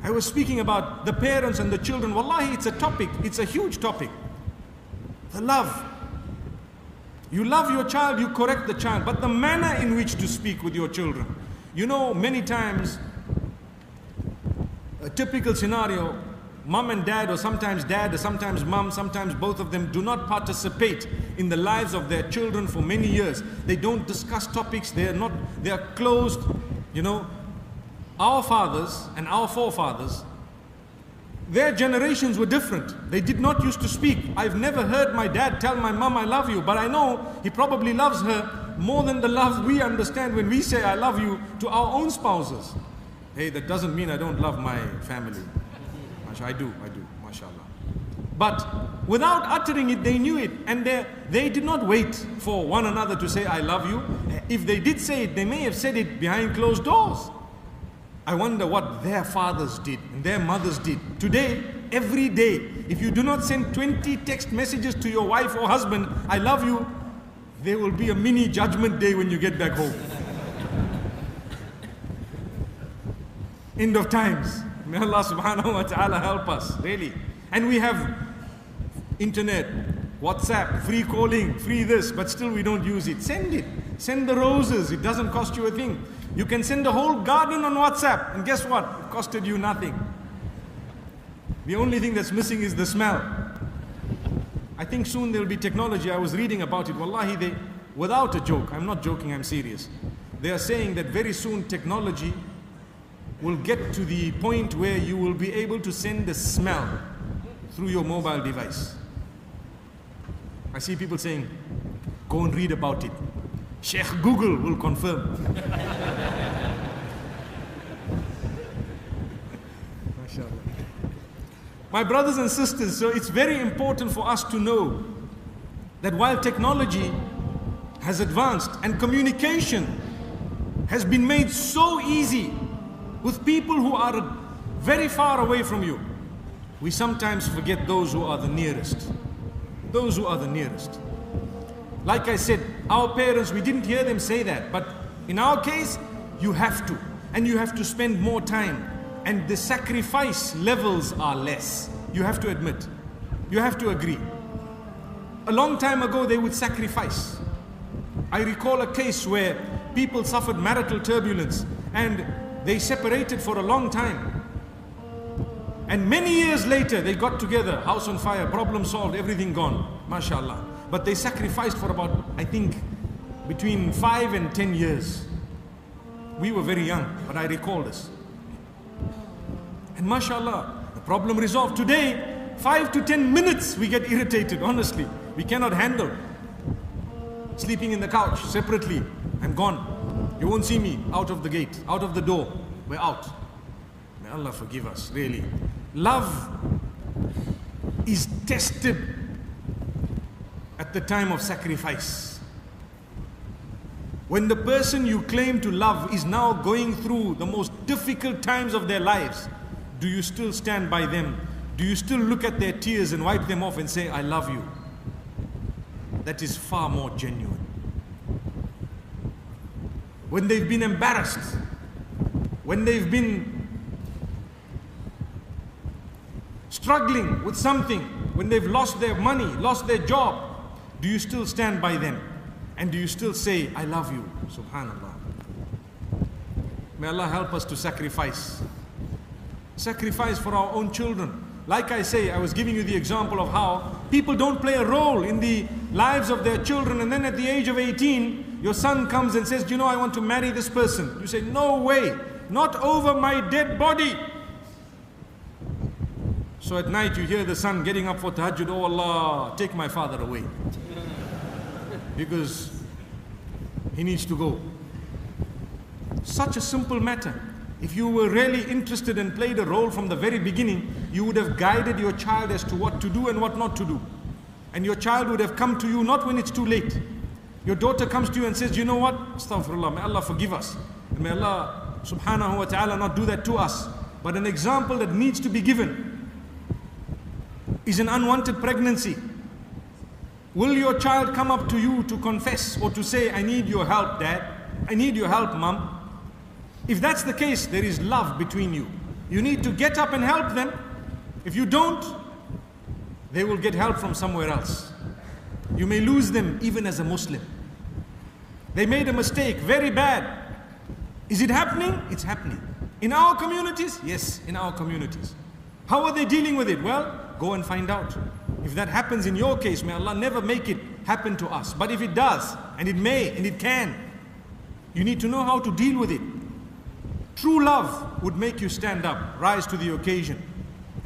I was speaking about the parents and the children. Wallahi, it's a topic. It's a huge topic. The love. You love your child, you correct the child, but the manner in which to speak with your children. You know, many times, a typical scenario, mom and dad, or sometimes mom, sometimes both of them do not participate in the lives of their children for many years. They don't discuss topics, they are closed. You know, our fathers and our forefathers, their generations were different. They did not used to speak. I've never heard my dad tell my mom, I love you, but I know he probably loves her more than the love we understand when we say I love you to our own spouses. Hey, that doesn't mean I don't love my family. I do, mashallah. But without uttering it, they knew it, and they did not wait for one another to say I love you. If they did say it, they may have said it behind closed doors. I wonder what their fathers did and their mothers did. Today, every day, if you do not send 20 text messages to your wife or husband, I love you, there will be a mini judgment day when you get back home. End of times. May Allah subhanahu wa ta'ala help us, really. And we have internet, WhatsApp, free calling, free this, but still we don't use it. Send it. Send the roses. It doesn't cost you a thing. You can send a whole garden on WhatsApp, and guess what? It costed you nothing. The only thing that's missing is the smell. I think soon there will be technology. I was reading about it. Wallahi, without a joke, I'm not joking, I'm serious. They are saying that very soon technology will get to the point where you will be able to send a smell through your mobile device. I see people saying, go and read about it. Sheikh Google will confirm. My brothers and sisters, so it's very important for us to know that while technology has advanced and communication has been made so easy with people who are very far away from you, we sometimes forget those who are the nearest. Those who are the nearest. Like I said, our parents, we didn't hear them say that, but in our case, you have to, and you have to spend more time, and the sacrifice levels are less. You have to admit, you have to agree. A long time ago, they would sacrifice. I recall a case where people suffered marital turbulence, and they separated for a long time. And many years later, they got together, house on fire, problem solved, everything gone, mashallah. But they sacrificed for about, I think, between 5 and 10 years. We were very young, but I recall this. And mashallah, the problem resolved. Today, 5 to 10 minutes we get irritated, honestly. We cannot handle. Sleeping in the couch, separately, I'm gone. You won't see me out of the gate, out of the door. We're out. May Allah forgive us, really. Love is tested at the time of sacrifice. When the person you claim to love is now going through the most difficult times of their lives, do you still stand by them? Do you still look at their tears and wipe them off and say, I love you? That is far more genuine. When they've been embarrassed, when they've been struggling with something, when they've lost their money, lost their job, do you still stand by them? And do you still say, I love you? Subhanallah. May Allah help us to sacrifice. Sacrifice for our own children. Like I say, I was giving you the example of how people don't play a role in the lives of their children, and then at the age of 18, your son comes and says, you know, I want to marry this person. You say, no way, not over my dead body. So at night you hear the son getting up for tahajjud, oh Allah, take my father away. Because he needs to go. Such a simple matter. If you were really interested and played a role from the very beginning, you would have guided your child as to what to do and what not to do. And your child would have come to you not when it's too late. Your daughter comes to you and says, you know what? Astaghfirullah, may Allah forgive us. And may Allah subhanahu wa ta'ala not do that to us. But an example that needs to be given is an unwanted pregnancy. Will your child come up to you to confess or to say, I need your help, Dad? I need your help, Mom? If that's the case, there is love between you. You need to get up and help them. If you don't, they will get help from somewhere else. You may lose them even as a Muslim. They made a mistake, very bad. Is it happening? It's happening. In our communities? Yes, in our communities. How are they dealing with it? Well, go and find out. If that happens in your case, may Allah never make it happen to us. But if it does, and it may, and it can, you need to know how to deal with it. True love would make you stand up, rise to the occasion,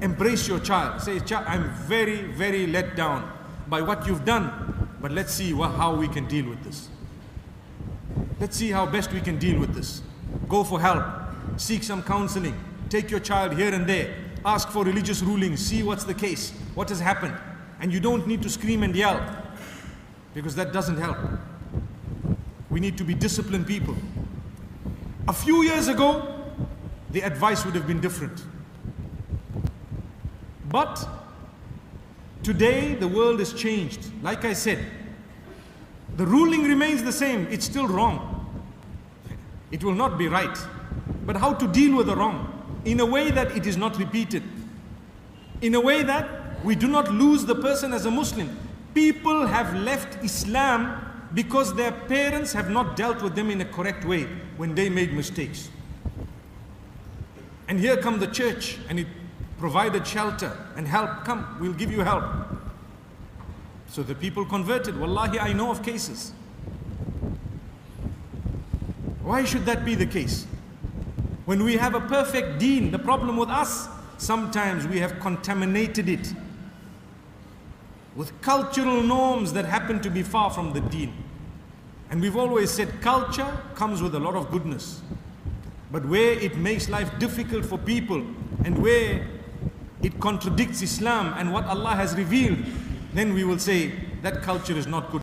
embrace your child. Say, child, I'm very, very let down by what you've done, but let's see how we can deal with this. Let's see how best we can deal with this. Go for help, seek some counseling, take your child here and there, ask for religious rulings, see what's the case, what has happened. And you don't need to scream and yell, because that doesn't help. We need to be disciplined people. A few years ago, the advice would have been different. But today, the world has changed. Like I said, the ruling remains the same. It's still wrong. It will not be right. But how to deal with the wrong? In a way that it is not repeated. In a way that we do not lose the person as a Muslim. People have left Islam because their parents have not dealt with them in a correct way when they made mistakes. And here come the church, and it provided shelter and help. Come, we'll give you help. So the people converted. Wallahi, I know of cases. Why should that be the case? When we have a perfect deen, the problem with us, sometimes we have contaminated it with cultural norms that happen to be far from the deen. And we've always said culture comes with a lot of goodness. But where it makes life difficult for people and where it contradicts Islam and what Allah has revealed, then we will say that culture is not good.